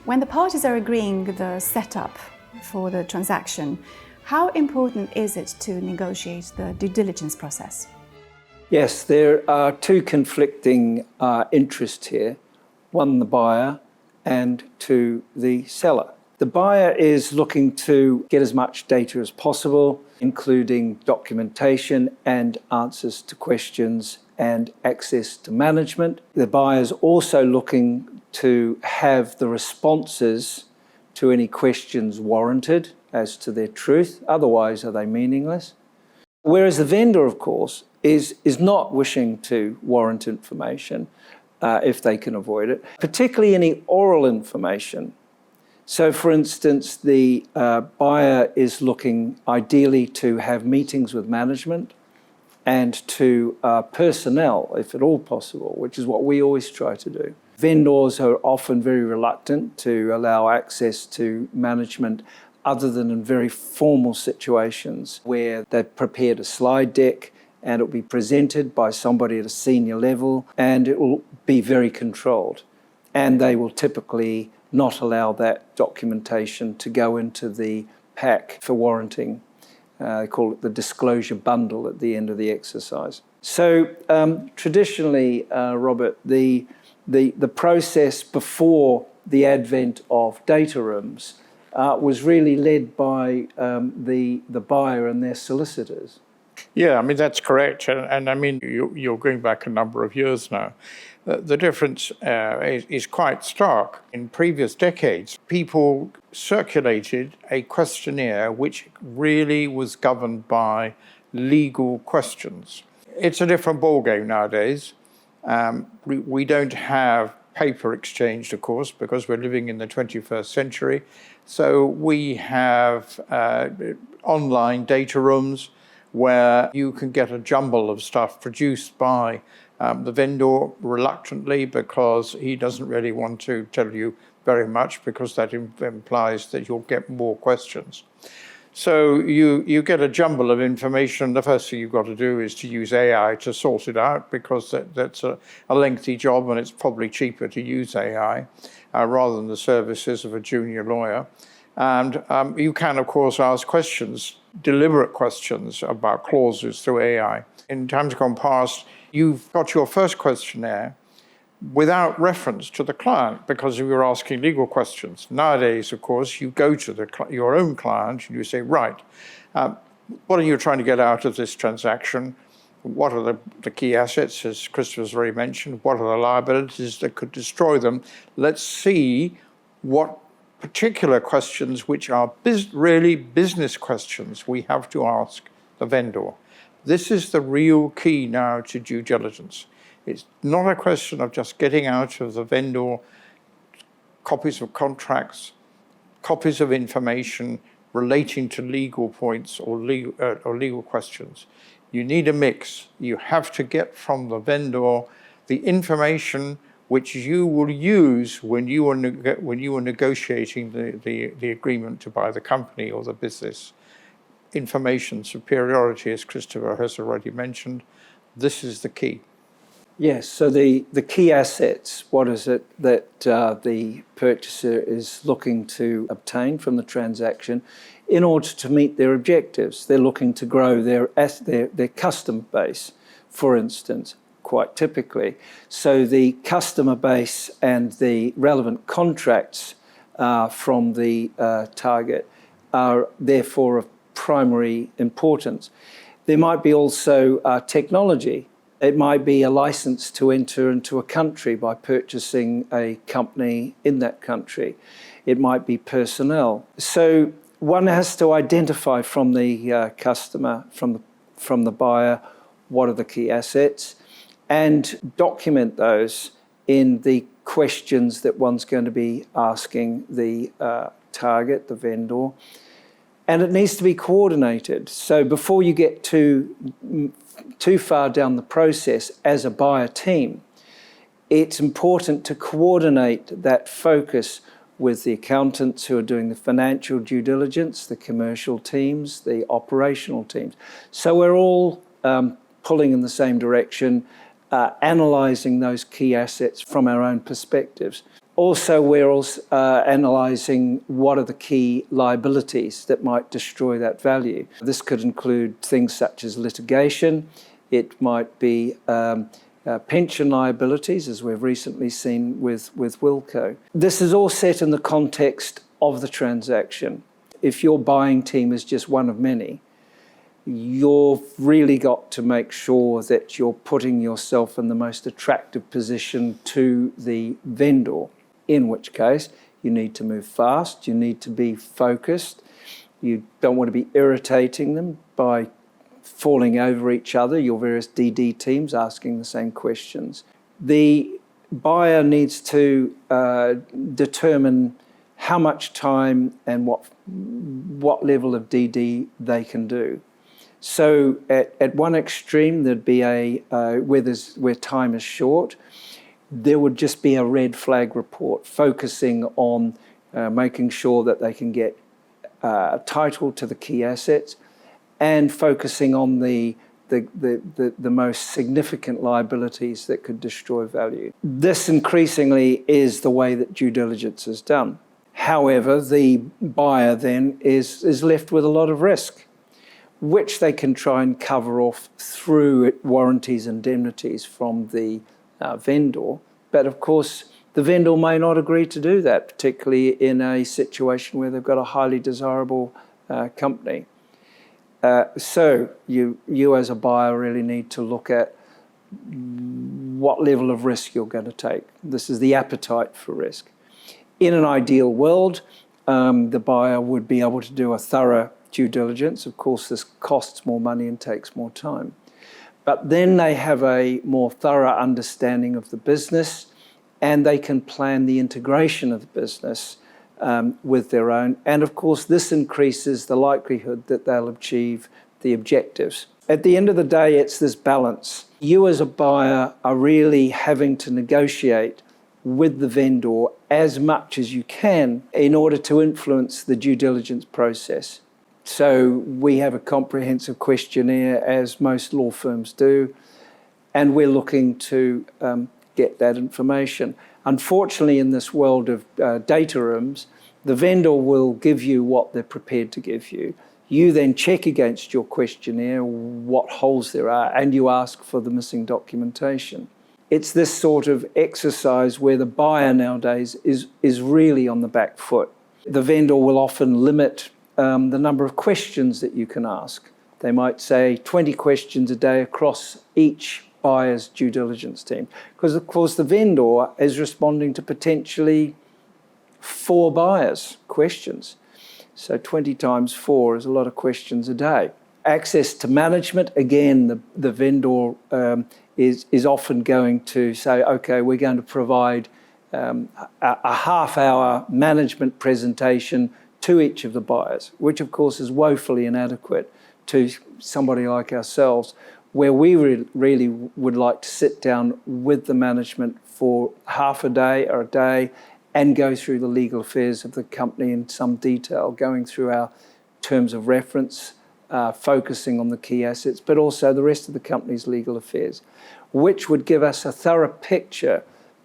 When the parties are agreeing the setup for the transaction, how important is it to negotiate the due diligence process? Yes, there are two conflicting interests here. One, the buyer, and two, the seller. The buyer is looking to get as much data as possible, including documentation and answers to questions and access to management. The buyer is also looking to have the responses to any questions warranted as to their truth, otherwise are they meaningless. Whereas the vendor, of course, is not wishing to warrant information if they can avoid it, particularly any oral information. So, for instance, the buyer is looking ideally to have meetings with management and to personnel, if at all possible, which is what we always try to do. Vendors are often very reluctant to allow access to management other than in very formal situations where they've prepared a slide deck and it will be presented by somebody at a senior level and it will be very controlled. And they will typically not allow that documentation to go into the pack for warranting. They call it the disclosure bundle at the end of the exercise. So traditionally, Robert, the process before the advent of data rooms was really led by the buyer and their solicitors. Yeah, I mean, that's correct. And I mean, you're going back a number of years now. The difference is quite stark. In previous decades, people circulated a questionnaire which really was governed by legal questions. It's a different ballgame nowadays. We don't have paper exchanged, of course, because we're living in the 21st century. So we have online data rooms where you can get a jumble of stuff produced by the vendor reluctantly because he doesn't really want to tell you very much because that implies that you'll get more questions. So you get a jumble of information. The first thing you've got to do is to use AI to sort it out because that's a lengthy job and it's probably cheaper to use AI rather than the services of a junior lawyer. And you can, of course, ask questions, deliberate questions about clauses through AI. In times gone past, you've got your first questionnaire without reference to the client because you were asking legal questions. Nowadays, of course, you go to your own client and you say, right, what are you trying to get out of this transaction? What are the key assets, as Christopher's already mentioned? What are the liabilities that could destroy them? Let's see what particular questions, which are really business questions, we have to ask the vendor. This is the real key now to due diligence. It's not a question of just getting out of the vendor copies of contracts, copies of information relating to legal points or legal questions. You need a mix. You have to get from the vendor the information which you will use when you are negotiating the agreement to buy the company or the business. Information superiority, as Christopher has already mentioned, this is the key. Yes, so the key assets, what is it that the purchaser is looking to obtain from the transaction in order to meet their objectives? They're looking to grow their customer base, for instance, quite typically. So the customer base and the relevant contracts from the target are therefore of primary importance. There might be also technology. It might be a license to enter into a country by purchasing a company in that country. It might be personnel. So one has to identify from the customer, from the buyer, what are the key assets, and document those in the questions that one's going to be asking the target, the vendor. And it needs to be coordinated. So before you get too far down the process as a buyer team, it's important to coordinate that focus with the accountants who are doing the financial due diligence, the commercial teams, the operational teams. So we're all pulling in the same direction, analysing those key assets from our own perspectives. Also, we're also analysing what are the key liabilities that might destroy that value. This could include things such as litigation. It might be pension liabilities, as we've recently seen with Wilco. This is all set in the context of the transaction. If your buying team is just one of many, you've really got to make sure that you're putting yourself in the most attractive position to the vendor, in which case you need to move fast, you need to be focused, you don't want to be irritating them by falling over each other, your various DD teams asking the same questions. The buyer needs to determine how much time and what level of DD they can do. So at one extreme, there'd be where time is short, there would just be a red flag report focusing on making sure that they can get title to the key assets and focusing on the most significant liabilities that could destroy value. This increasingly is the way that due diligence is done. However, the buyer then is left with a lot of risk, which they can try and cover off through warranties and indemnities from the vendor. But of course, the vendor may not agree to do that, particularly in a situation where they've got a highly desirable company. So you as a buyer really need to look at what level of risk you're going to take. This is the appetite for risk. In an ideal world, the buyer would be able to do a thorough due diligence. Of course, this costs more money and takes more time. But then they have a more thorough understanding of the business, and they can plan the integration of the business with their own. And of course, this increases the likelihood that they'll achieve the objectives. At the end of the day, it's this balance. You as a buyer are really having to negotiate with the vendor as much as you can in order to influence the due diligence process. So we have a comprehensive questionnaire, as most law firms do, and we're looking to get that information. Unfortunately, in this world of data rooms, the vendor will give you what they're prepared to give you. You then check against your questionnaire what holes there are, and you ask for the missing documentation. It's this sort of exercise where the buyer nowadays is really on the back foot. The vendor will often limit the number of questions that you can ask. They might say 20 questions a day across each buyer's due diligence team, because of course the vendor is responding to potentially 4 buyers' questions. So 20 times 4 is a lot of questions a day. Access to management, again, the vendor is often going to say, okay, we're going to provide a half-hour management presentation to each of the buyers, which of course is woefully inadequate to somebody like ourselves, where we really would like to sit down with the management for half a day or a day and go through the legal affairs of the company in some detail, going through our terms of reference, focusing on the key assets, but also the rest of the company's legal affairs, which would give us a thorough picture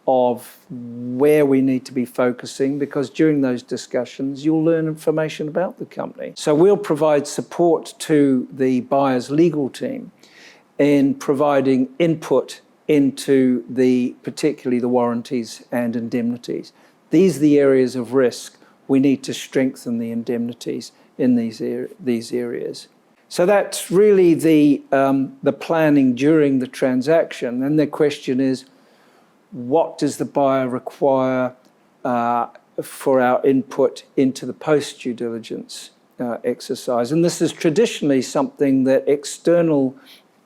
of where we need to be focusing, because during those discussions, you'll learn information about the company. So we'll provide support to the buyer's legal team in providing input into particularly the warranties and indemnities. These are the areas of risk. We need to strengthen the indemnities in these areas. So that's really the planning during the transaction. And the question is, what does the buyer require for our input into the post-due diligence exercise? And this is traditionally something that external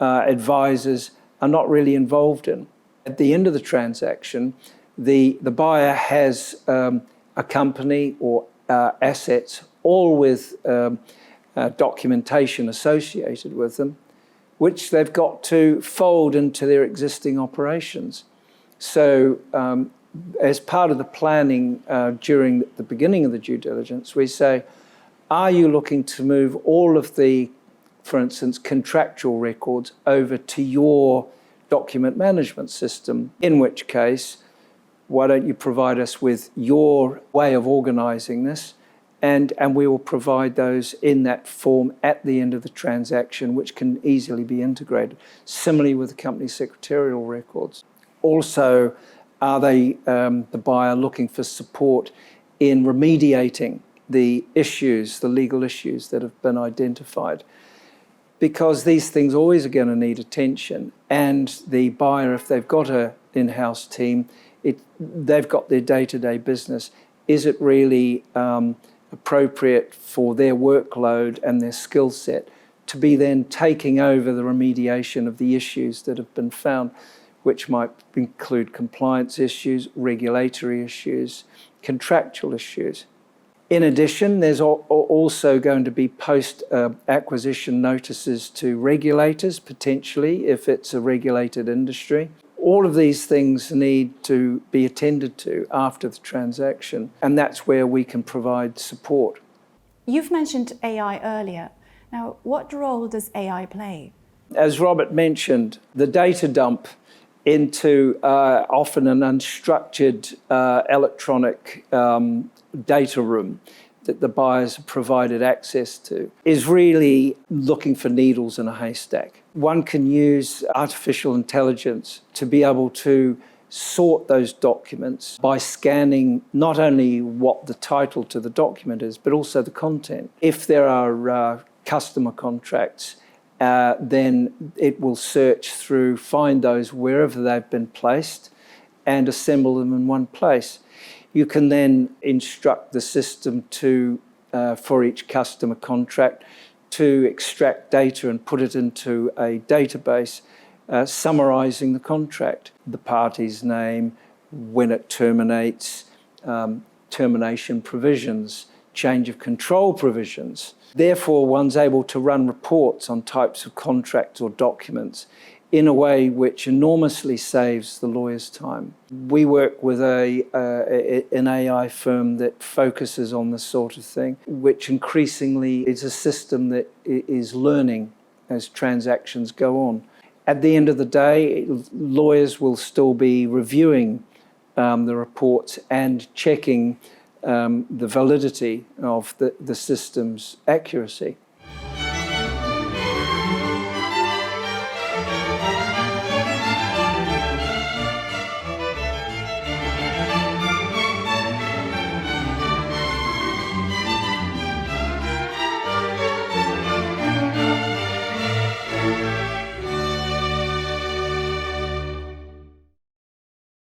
advisors are not really involved in. At the end of the transaction, the buyer has a company or assets, all with documentation associated with them, which they've got to fold into their existing operations. So as part of the planning during the beginning of the due diligence, we say, are you looking to move all of the, for instance, contractual records over to your document management system, in which case why don't you provide us with your way of organising this? And we will provide those in that form at the end of the transaction, which can easily be integrated. Similarly with the company secretarial records. Also, are they, the buyer, looking for support in remediating the issues, the legal issues that have been identified? Because these things always are going to need attention, and the buyer, if they've got an in-house team, they've got their day-to-day business. Is it really appropriate for their workload and their skill set to be then taking over the remediation of the issues that have been found, which might include compliance issues, regulatory issues, contractual issues? In addition, there's also going to be post-acquisition notices to regulators, potentially, if it's a regulated industry. All of these things need to be attended to after the transaction, and that's where we can provide support. You've mentioned AI earlier. Now, what role does AI play? As Robert mentioned, the data dump into often an unstructured electronic data room that the buyers have provided access to is really looking for needles in a haystack. One can use artificial intelligence to be able to sort those documents by scanning not only what the title to the document is, but also the content. If there are customer contracts, then it will search through, find those wherever they've been placed, and assemble them in one place. You can then instruct the system to, for each customer contract, to extract data and put it into a database, summarising the contract, the party's name, when it terminates, termination provisions, change of control provisions. Therefore, one's able to run reports on types of contracts or documents in a way which enormously saves the lawyer's time. We work with an AI firm that focuses on this sort of thing, which increasingly is a system that is learning as transactions go on. At the end of the day, lawyers will still be reviewing the reports and checking the validity of the system's accuracy.